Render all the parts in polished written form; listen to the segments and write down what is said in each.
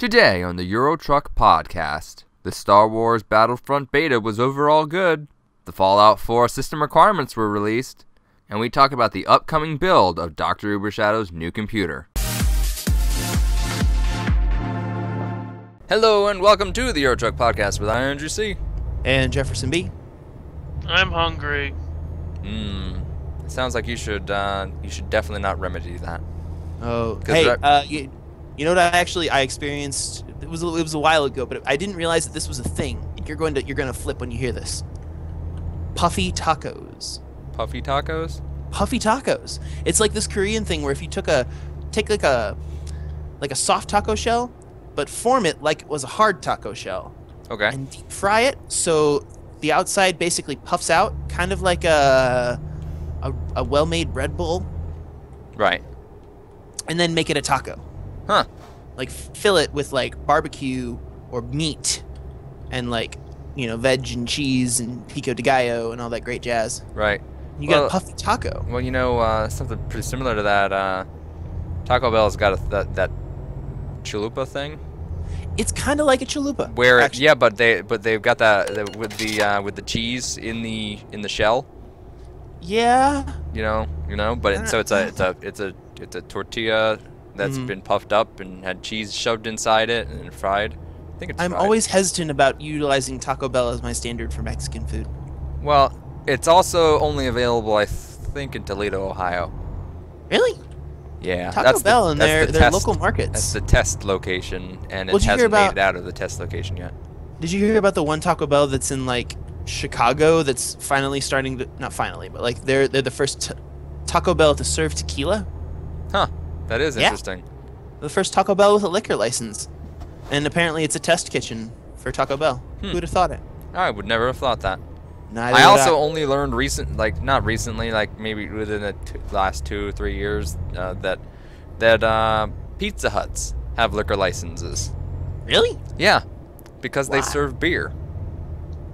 Today on the Eurotruck Podcast, the Star Wars Battlefront Beta was overall good, the Fallout 4 system requirements were released, and we talk about the upcoming build of Dr. Ubershadows' new computer. Hello and welcome to the Eurotruck Podcast with Andrew C. And Jefferson B. I'm hungry. It sounds like you should definitely not remedy that. Oh, hey, you know what I experienced? It was a while ago, but I didn't realize that this was a thing. You're going to flip when you hear this. Puffy tacos. Puffy tacos? Puffy tacos. It's like this Korean thing where if you take like a soft taco shell, but form it like it was a hard taco shell. Okay. And deep fry it so the outside basically puffs out, kind of like a well-made bread bowl. Right. And then make it a taco. Huh. Like fill it with like barbecue or meat and like, veg and cheese and pico de gallo and all that great jazz. Right. You got a puffy taco. Well, something pretty similar to that. Taco Bell's got that chalupa thing. It's kind of like a chalupa. But they've got that with the cheese in the shell. Yeah. So it's a tortilla that's been puffed up and had cheese shoved inside it and fried. I think it's I'm fried. always hesitant about utilizing Taco Bell as my standard for Mexican food. Well, it's also only available, I think, in Toledo, Ohio. Really? Yeah. Taco Bell and their local markets. That's the test location, and it hasn't made it out of the test location yet. Did you hear about the one Taco Bell that's in like Chicago that's finally starting to, not finally, but like they're the first Taco Bell to serve tequila? Huh. That is interesting. The first Taco Bell with a liquor license. And apparently it's a test kitchen for Taco Bell. Who would have thought it? I would never have thought that. Neither I also only learned not recently, like maybe within the last 2-3 years, that Pizza Huts have liquor licenses. Really? Yeah, because they serve beer.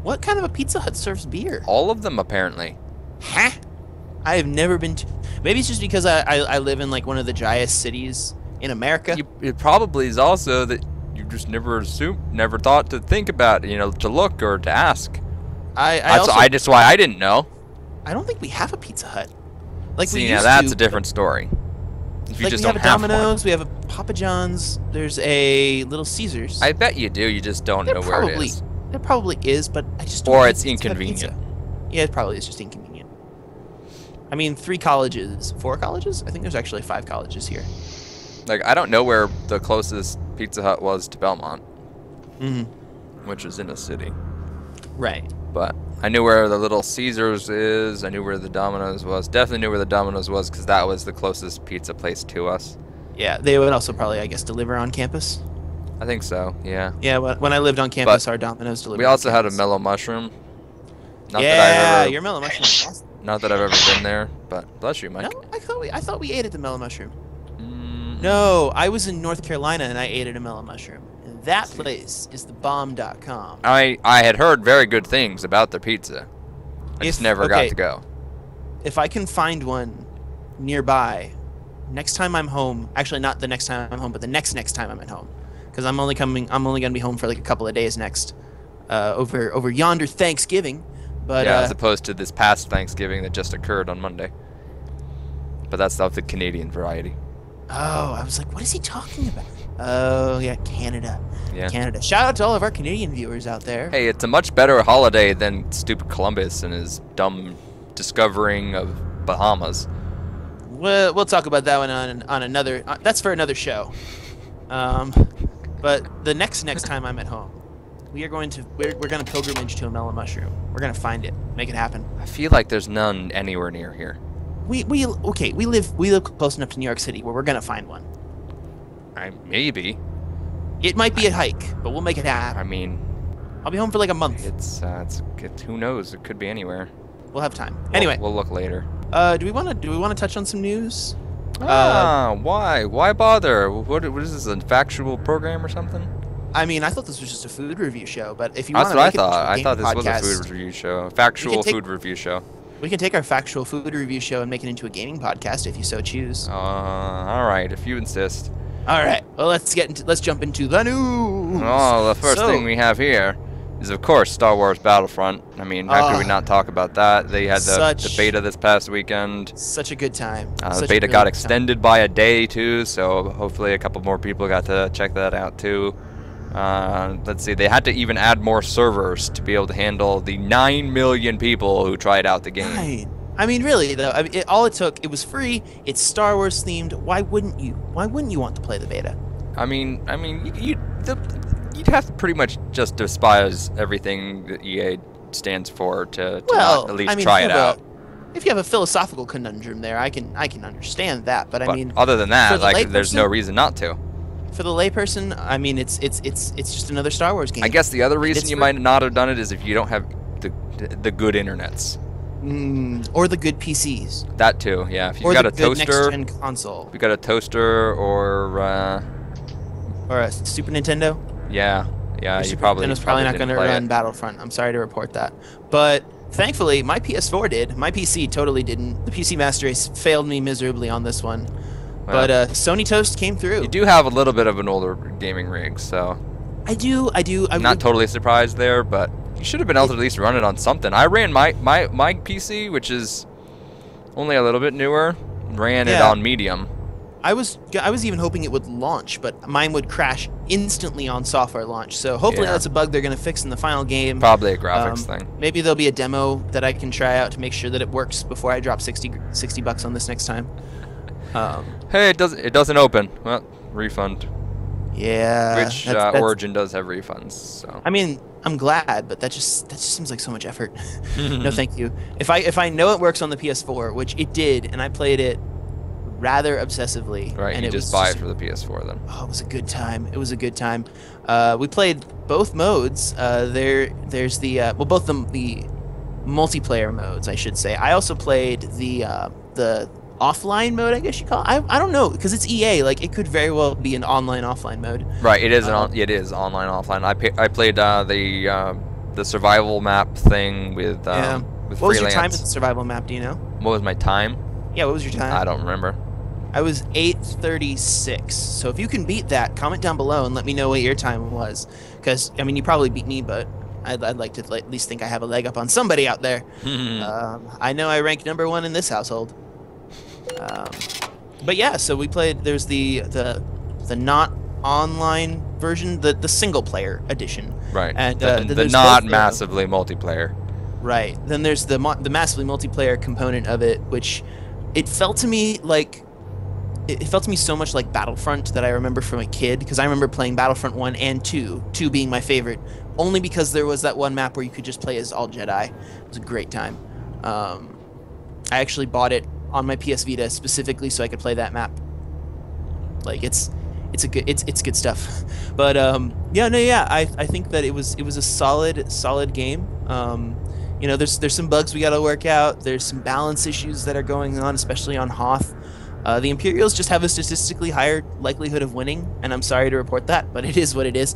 What kind of a Pizza Hut serves beer? All of them, apparently. Huh? I have never been to... Maybe it's just because I live in like one of the driest cities in America. It probably is also that you just never thought to think about, to look or to ask. That's why I didn't know. I don't think we have a Pizza Hut. Like that's a different story. If you just don't have Domino's, we have a Papa John's. There's a Little Caesars. I bet you do. You just don't know where it is. There probably is, but I just don't. Or it's inconvenient. Yeah, it probably is just inconvenient. I mean, 4 colleges. I think there's actually 5 colleges here. Like, I don't know where the closest Pizza Hut was to Belmont. Which is in a city. Right. But I knew where the Little Caesars is. I knew where the Domino's was. Definitely knew where the Domino's was because that was the closest pizza place to us. Yeah, they would also probably, I guess, deliver on campus. I think so, yeah. Yeah, when I lived on campus, our Domino's delivered. We also had a Mellow Mushroom. Your Mellow Mushroom is awesome. Not that I've ever been there, but bless you, Mike. No, I thought we ate at the Mellow Mushroom. No, I was in North Carolina and I ate at a Mellow Mushroom. And that place is thebomb.com. I had heard very good things about their pizza. I just never got to go. If I can find one nearby, next time I'm home, actually not the next time I'm home, but the next time I'm at home, because I'm only going to be home for like a couple of days next, over yonder Thanksgiving. But, yeah, as opposed to this past Thanksgiving that just occurred on Monday. But that's of the Canadian variety. Oh, I was like, what is he talking about? Oh, yeah, Canada. Yeah. Canada. Shout out to all of our Canadian viewers out there. Hey, it's a much better holiday than stupid Columbus and his dumb discovering of Bahamas. We'll talk about that one on another... that's for another show. But the next time I'm at home, we're going to pilgrimage to a Mellow Mushroom. We're going to find it. Make it happen. I feel like there's none anywhere near here. We live close enough to New York City where we're going to find one. Maybe. It might be a hike, but we'll make it happen. I mean, I'll be home for like a month. It's who knows? It could be anywhere. We'll have time. Anyway, we'll look later. Do we want to touch on some news? Why? Why bother? What is this, a factual program or something? I mean, I thought this was just a food review show, but if you want to That's what I thought. I thought this was a food review show. A factual food review show. We can take our factual food review show and make it into a gaming podcast if you so choose. All right, if you insist. All right. Well, let's jump into the news. Oh, the first thing we have here is, of course, Star Wars Battlefront. I mean, how could we not talk about that? They had the beta this past weekend. Such a good time. The beta got extended by a day, too, so hopefully a couple more people got to check that out, too. Let's see, they had to even add more servers to be able to handle the 9 million people who tried out the game. Right. I mean, really, though, all it took, it was free, it's Star Wars themed. Why wouldn't you? Why wouldn't you want to play the beta? I mean, you'd have to pretty much just despise everything that EA stands for to not at least try it out. If you have a philosophical conundrum there, I can understand that. But I mean, other than that, like, there's no reason not to. For the layperson, I mean, it's just another Star Wars game. I guess the other reason you might not have done it is if you don't have the good internets. Or the good PCs. That too, yeah. If you've got a toaster, next-gen console. If you got a toaster or a Super Nintendo. Yeah, you probably. Nintendo's probably not going to run Battlefront. I'm sorry to report that, but thankfully my PS4 did. My PC totally didn't. The PC Master Race failed me miserably on this one. Well, but Sony Toast came through. You do have a little bit of an older gaming rig, so. I do. I'm not totally surprised there, but you should have been able to at least run it on something. I ran my PC, which is only a little bit newer, ran it on medium. I was even hoping it would launch, but mine would crash instantly on software launch. So hopefully that's a bug they're going to fix in the final game. Probably a graphics thing. Maybe there'll be a demo that I can try out to make sure that it works before I drop 60 bucks on this next time. Hey, it doesn't open. Well, refund. Yeah. Which Origin does have refunds. So. I mean, I'm glad, but that just seems like so much effort. No, thank you. If I know it works on the PS4, which it did, and I played it rather obsessively. Right. And you just buy it for the PS4 then. Oh, it was a good time. It was a good time. We played both modes. There's both the multiplayer modes, I should say. I also played the offline mode, I guess you call it. I don't know, because it's EA. Like, it could very well be an online offline mode. Right. It is online offline. I played the survival map thing with What was your time in the survival map? Do you know? What was my time? Yeah. What was your time? I don't remember. I was 8:36. So if you can beat that, comment down below and let me know what your time was. Because I mean, you probably beat me, but I'd like to at least think I have a leg up on somebody out there. I know I rank #1 in this household. But yeah, so we played. There's the not online version, the single player edition. Right. And the not massively multiplayer. Right. Then there's the massively multiplayer component of it, which it felt to me like. It felt to me so much like Battlefront that I remember from a kid, because I remember playing Battlefront 1 and 2 being my favorite, only because there was that one map where you could just play as all Jedi. It was a great time. I actually bought it on my PS Vita specifically so I could play that map. Like it's good stuff. But I think that it was a solid game. You know, there's some bugs we got to work out. There's some balance issues that are going on, especially on Hoth. The Imperials just have a statistically higher likelihood of winning, and I'm sorry to report that, but it is what it is.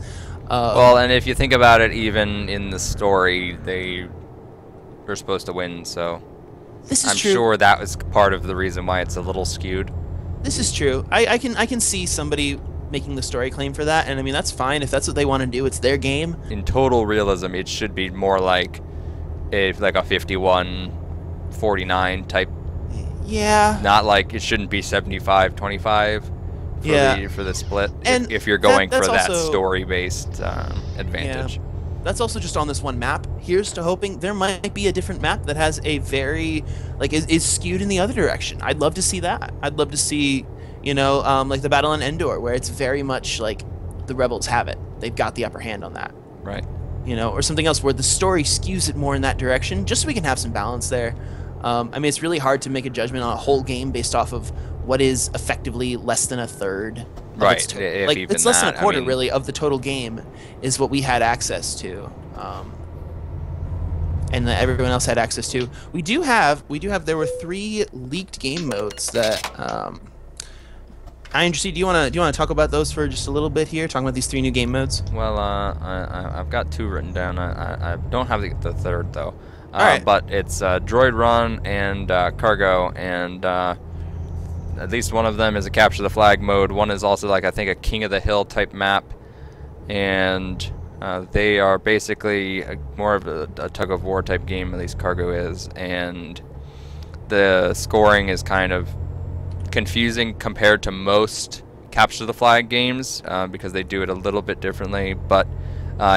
Well, and if you think about it, even in the story, they were supposed to win, so I'm sure that was part of the reason why it's a little skewed. This is true. I can see somebody making the story claim for that, and I mean, that's fine. If that's what they want to do, it's their game. In total realism, it should be more like a 51-49 type. Yeah. Not like it shouldn't be 75-25 for the split. And if you're going for that also, story-based advantage. Yeah. That's also just on this one map. Here's to hoping there might be a different map that has a very is skewed in the other direction. I'd love to see that. I'd love to see, like the battle on Endor, where it's very much like the rebels have it. They've got the upper hand on that. Right. Or something else where the story skews it more in that direction, just so we can have some balance there. I mean, it's really hard to make a judgment on a whole game based off of what is effectively less than a third. Right. It's less than a quarter, really, of the total game is what we had access to, and that everyone else had access to. There were 3 leaked game modes that. INGC, do you want to talk about those for just a little bit here? Talking about these 3 new game modes. Well, I've got 2 written down. I don't have the third though. All right. But it's Droid Run and Cargo, and at least one of them is a capture the flag mode. One is also like I think a King of the Hill type map, and they are basically more of a tug of war type game. At least Cargo is, and the scoring is kind of confusing compared to most capture the flag games because they do it a little bit differently. But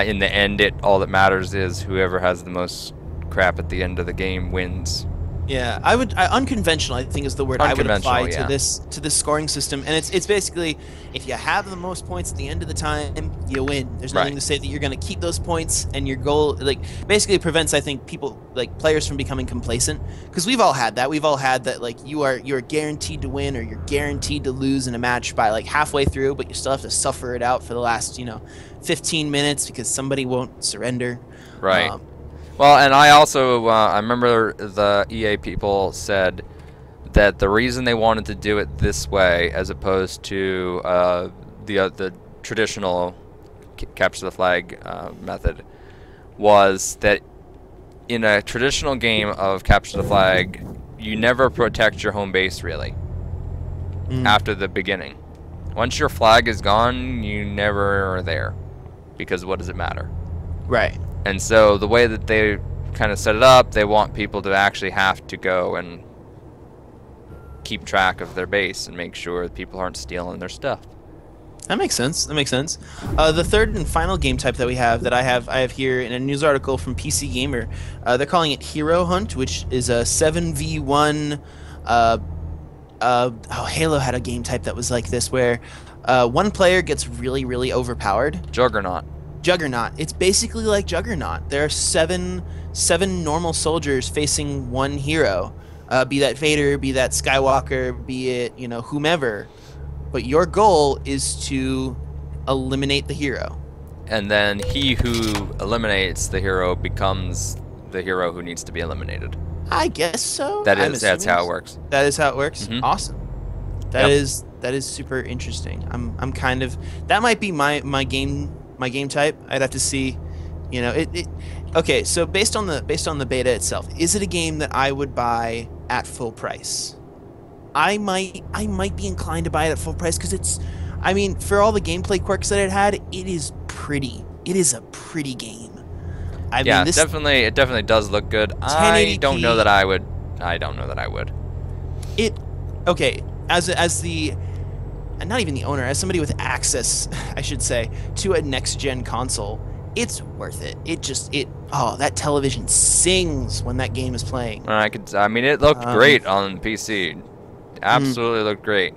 in the end, all that matters is whoever has the most crap at the end of the game wins. Yeah, unconventional, I think, is the word I would apply to this scoring system. And it's basically, if you have the most points at the end of the time, you win. There's nothing to say that you're going to keep those points, and your goal, like, basically prevents, I think, people, like, players from becoming complacent. Because we've all had that. We've all had that, like, you're guaranteed to win or you're guaranteed to lose in a match by, like, halfway through, but you still have to suffer it out for the last, 15 minutes because somebody won't surrender. Right. Well, and I also I remember the EA people said that the reason they wanted to do it this way, as opposed to the traditional capture the flag method, was that in a traditional game of capture the flag, you never protect your home base really after the beginning. Once your flag is gone, you never are there, because what does it matter? Right. And so the way that they kind of set it up, they want people to actually have to go and keep track of their base and make sure that people aren't stealing their stuff. That makes sense. That makes sense. The third and final game type that we have, that I have here in a news article from PC Gamer, they're calling it Hero Hunt, which is a 7v1. Halo had a game type that was like this, where one player gets really, really overpowered. Juggernaut. It's basically like Juggernaut. There are seven normal soldiers facing one hero, be that Vader, be that Skywalker, be it whomever. But your goal is to eliminate the hero. And then he who eliminates the hero becomes the hero who needs to be eliminated. I guess so. That's how it works. That is how it works. Mm-hmm. Awesome. That is super interesting. I'm kind of, that might be my game type. I'd have to see, okay, so based on the beta itself, is it a game that I would buy at full price? I might be inclined to buy it at full price because for all the gameplay quirks that it had, it is pretty. It is a pretty game. It definitely does look good. I don't know that I would. Okay, as the, not even the owner, as somebody with access, I should say, to a next-gen console, it's worth it. That television sings when that game is playing. It looked great on PC. Absolutely looked great.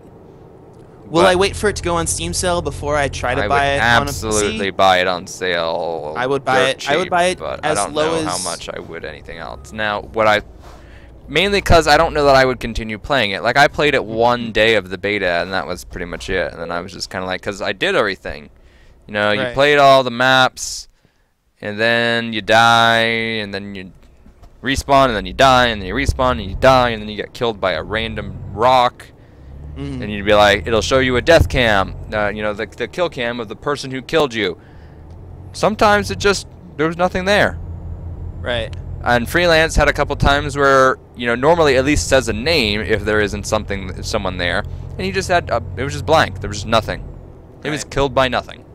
Will I wait for it to go on Steam sale before I try to buy it on a PC? Absolutely buy it on sale. I would buy it. Cheap, I would buy it but as I don't low know as how much I would anything else. Now, mainly because I don't know that I would continue playing it. Like, I played it one day of the beta, and that was pretty much it. And then I was just kind of like, because I did everything. You played all the maps, and then you die, and then you respawn, and then you die, and then you respawn, and you die, and then you get killed by a random rock. And you'd be like, it'll show you a death cam, the kill cam of the person who killed you. Sometimes there was nothing there. Right. And Freelance had a couple times where, normally at least says a name if there isn't someone there. And he just had, it was just blank. There was just nothing. It was killed by nothing.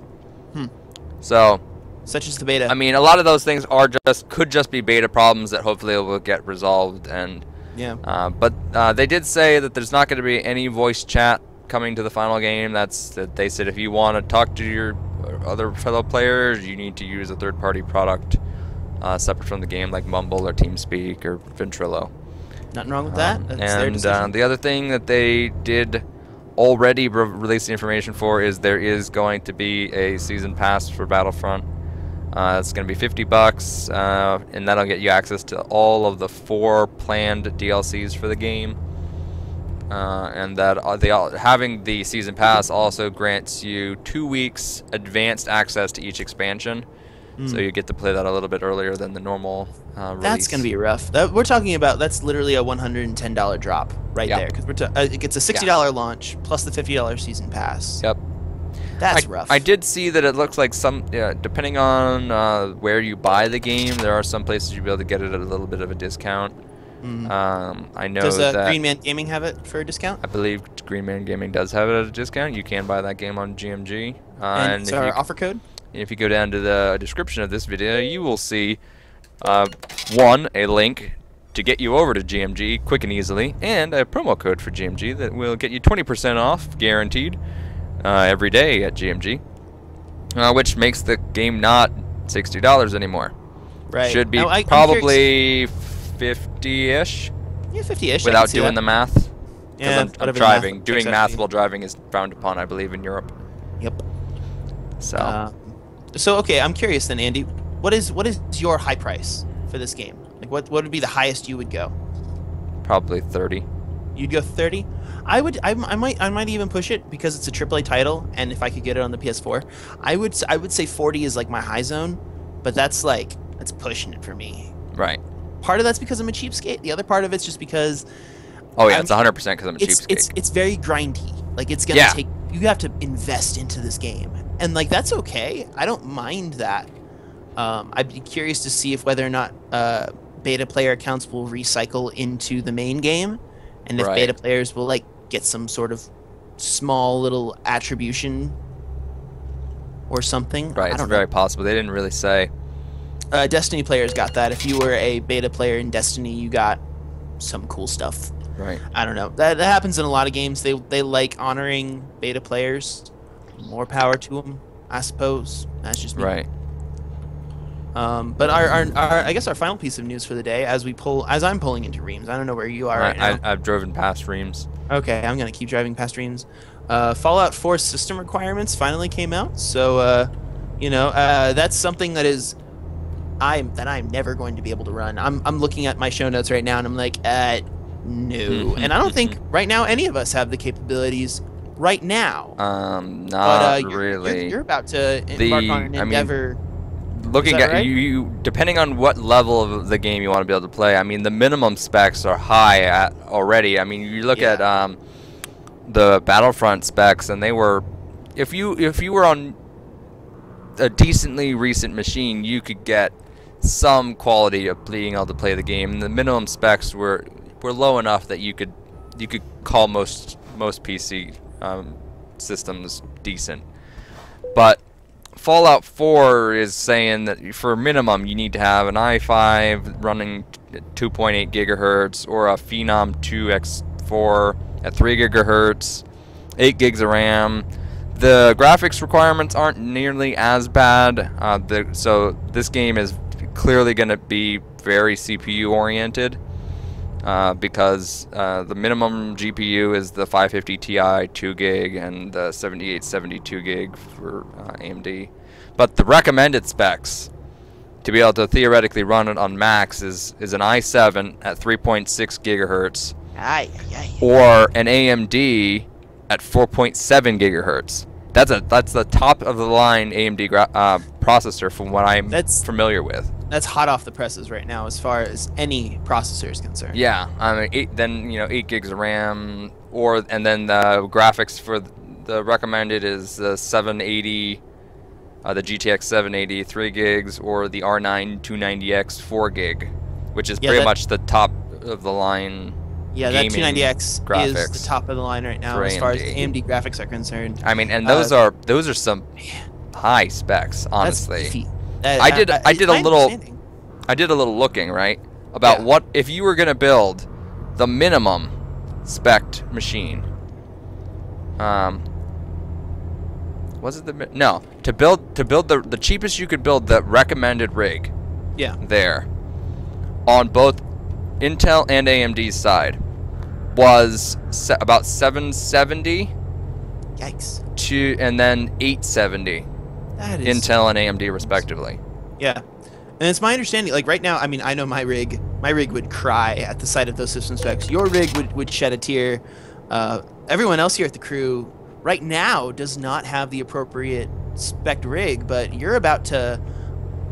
So. Such as the beta. A lot of those things could just be beta problems that hopefully will get resolved. And yeah. But they did say that there's not going to be any voice chat coming to the final game. They said if you want to talk to your other fellow players, you need to use a third-party product separate from the game, like Mumble or TeamSpeak or Ventrilo. Nothing wrong with that. That's their and decision. The other thing that they did already release the information for is there is going to be a season pass for Battlefront. It's going to be $50, and that'll get you access to all of the 4 planned DLCs for the game. And that having the season pass also grants you 2 weeks advanced access to each expansion. So you get to play that a little bit earlier than the normal release. That's going to be rough. We're talking about, that's literally a $110 drop right there. Because it gets a $60 launch plus the $50 season pass. Yep. That's rough. I did see that it looks like depending on where you buy the game, there are some places you'll be able to get it at a little bit of a discount. I know Does that Green Man Gaming have it for a discount? I believe Green Man Gaming does have it at a discount. You can buy that game on GMG. And it's our offer code? If you go down to the description of this video, you will see one, a link to get you over to GMG quick and easily, and a promo code for GMG that will get you 20% off, guaranteed, every day at GMG, which makes the game not $60 anymore. Right. Should be I'm probably 50-ish. Yeah, 50-ish. Without doing the math. Yeah, I'm driving. Doing math while driving is frowned upon, I believe, in Europe. Yep. So. So okay, I'm curious then, Andy. What is your high price for this game? Like, what would be the highest you would go? Probably 30. You'd go 30. I might even push it because it's a AAA title, and if I could get it on the PS4, I would say 40 is like my high zone, but that's pushing it for me. Right. Part of that's because I'm a cheapskate. The other part of it's just because. Oh yeah, it's 100% because I'm a cheapskate. It's very grindy. Like it's gonna take. You have to invest into this game, and like that's okay. I don't mind that. I'd be curious to see if whether or not beta player accounts will recycle into the main game, and if beta players will like get some sort of small little attribution or something. Right, it's very possible. They didn't really say. Destiny players got that. If you were a beta player in Destiny, you got some cool stuff. Right. I don't know. That happens in a lot of games. They like honoring beta players. More power to them, I suppose. That's just me. Right. But our I guess our final piece of news for the day, as I'm pulling into Reims. I don't know where you are right now. I've driven past Reims. Okay, I'm gonna keep driving past Reims. Fallout 4 system requirements finally came out, so that's something that I'm never going to be able to run. I'm looking at my show notes right now, and I'm like, no. And I don't think right now any of us have the capabilities right now. Not really. You're about to embark on an endeavor. Looking at you, depending on what level of the game you want to be able to play. I mean, the minimum specs are high already. I mean, you look at the Battlefront specs, and they were, if you were on a decently recent machine, you could get some quality of being able to play the game. And the minimum specs were low enough that you could call most PC systems decent. But Fallout 4 is saying that for minimum you need to have an i5 running 2.8 gigahertz or a Phenom 2X4 at 3 gigahertz, 8 gigs of RAM. The graphics requirements aren't nearly as bad, so this game is clearly going to be very CPU oriented. Because the minimum GPU is the 550 Ti 2 gig and the 7870 2 gig for AMD. But the recommended specs to be able to theoretically run it on max is an i7 at 3.6 gigahertz or an AMD at 4.7 gigahertz. That's the top of the line AMD processor from what I'm familiar with. That's hot off the presses right now as far as any processor is concerned. Yeah, I mean, 8 gigs of RAM, and then the graphics for the recommended is the 780, the GTX 780 3 gigs, or the R9 290X 4 gig, which is pretty much the top of the line. Yeah, that 290X graphics is the top of the line right now as far as AMD graphics are concerned. I mean, and those are some high specs, honestly. That's beefy. I did a little looking, right, about what if you were going to build the minimum spec'd machine. Was it to build the cheapest you could build, the recommended rig. Yeah. There, on both Intel and AMD's side, was about 770. Yikes. And then 870. That is Intel and AMD respectively. Yeah. And it's my understanding, like right now, I mean, I know my rig would cry at the sight of those system specs. Your rig would shed a tear. Everyone else here at the crew right now does not have the appropriate spec rig, but you're about to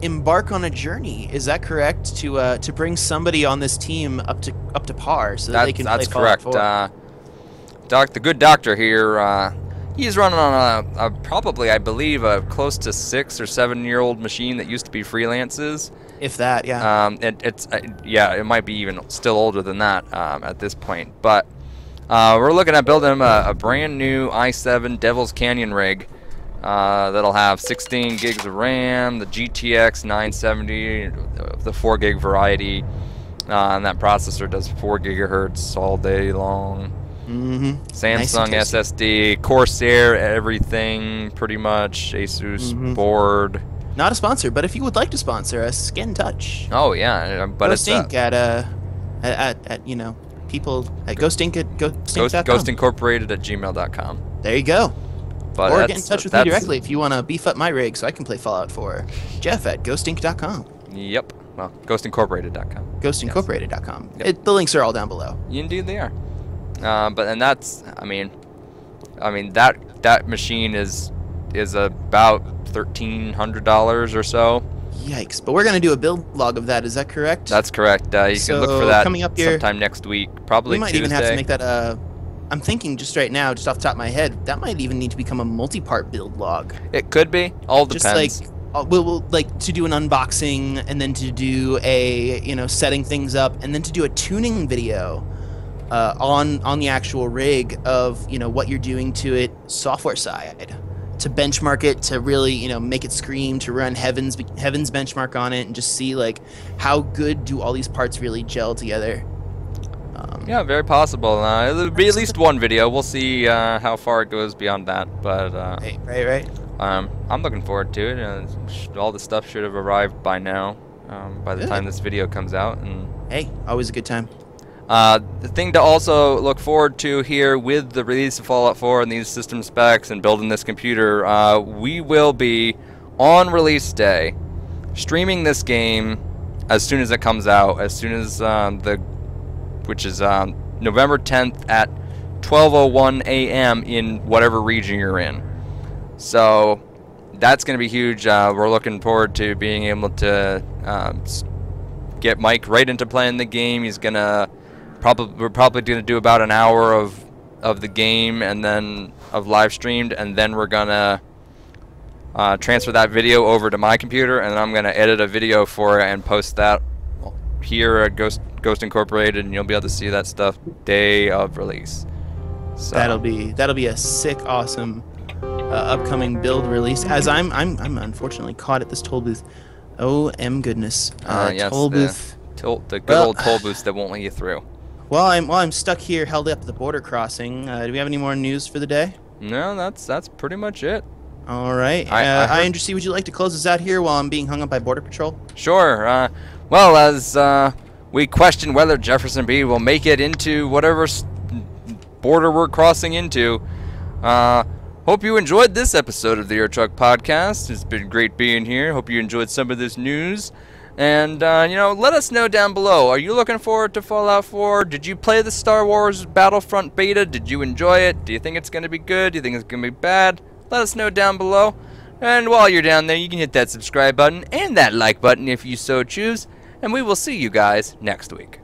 embark on a journey. Is that correct? To bring somebody on this team up to par so that they can play Fallout 4. That's correct. The good doctor here, He's running on a probably, I believe, a close to 6 or 7-year-old machine that used to be Freelance's. If that, yeah. Yeah, it might be even still older than that at this point. But we're looking at building a brand new i7 Devil's Canyon rig that'll have 16 gigs of RAM, the GTX 970, the 4 gig variety, and that processor does 4 gigahertz all day long. Samsung Nice SSD, Corsair, everything pretty much. Asus board. Not a sponsor, but if you would like to sponsor us, get in touch. Oh yeah, but Ghost it's Inc. at you know, people at Ghost Inc. at ghostinc.com. Ghostincorporated@gmail.com. There you go. But or get in touch with me directly if you want to beef up my rig so I can play Fallout 4. Jeff at ghostinc.com. Yep. Well, ghostincorporated.com. Ghostincorporated.com. Yep. The links are all down below. Indeed they are. And that's, I mean that machine is about $1,300 or so. Yikes! But we're gonna do a build log of that. Is that correct? That's correct. You So, can look for that coming up here, sometime next week, probably we might Tuesday. even have to make that I'm thinking just right now, just off the top of my head, that might even need to become a multi-part build log. It could be. All depends. Just like we'll like to do an unboxing and then to do a setting things up and then to do a tuning video on the actual rig of what you're doing to it software side, to benchmark it, to really make it scream, to run heaven's benchmark on it and just see like how good do all these parts really gel together. Yeah, very possible. It'll be at least one video. We'll see how far it goes beyond that. But right. I'm looking forward to it. All the stuff should have arrived by now, by the time this video comes out. And hey, always a good time. the thing to also look forward to here with the release of Fallout 4 and these system specs and building this computer, we will be on release day streaming this game as soon as it comes out, as soon as which is November 10th at 12:01 a.m. in whatever region you're in. So that's going to be huge. We're looking forward to being able to get Mike right into playing the game. He's gonna we're probably going to do about an hour of the game and then of live streamed, and then we're gonna transfer that video over to my computer, and then I'm gonna edit a video for it and post that here at Ghost Incorporated, and you'll be able to see that stuff day of release. So that'll be a sick, awesome upcoming build release. As I'm unfortunately caught at this toll booth. Oh, goodness. yes, toll booth. The good old toll booths that won't let you through. While I'm stuck here, held up at the border crossing. Do we have any more news for the day? No, that's pretty much it. All right. I understand. Would you like to close us out here while I'm being hung up by Border Patrol? Sure. Well, as we question whether Jefferson B will make it into whatever border we're crossing into, hope you enjoyed this episode of the Air Truck Podcast. It's been great being here. Hope you enjoyed some of this news. And, let us know down below. Are you looking forward to Fallout 4? Did you play the Star Wars Battlefront Beta? Did you enjoy it? Do you think it's going to be good? Do you think it's going to be bad? Let us know down below. And while you're down there, you can hit that subscribe button and that like button if you so choose. And we will see you guys next week.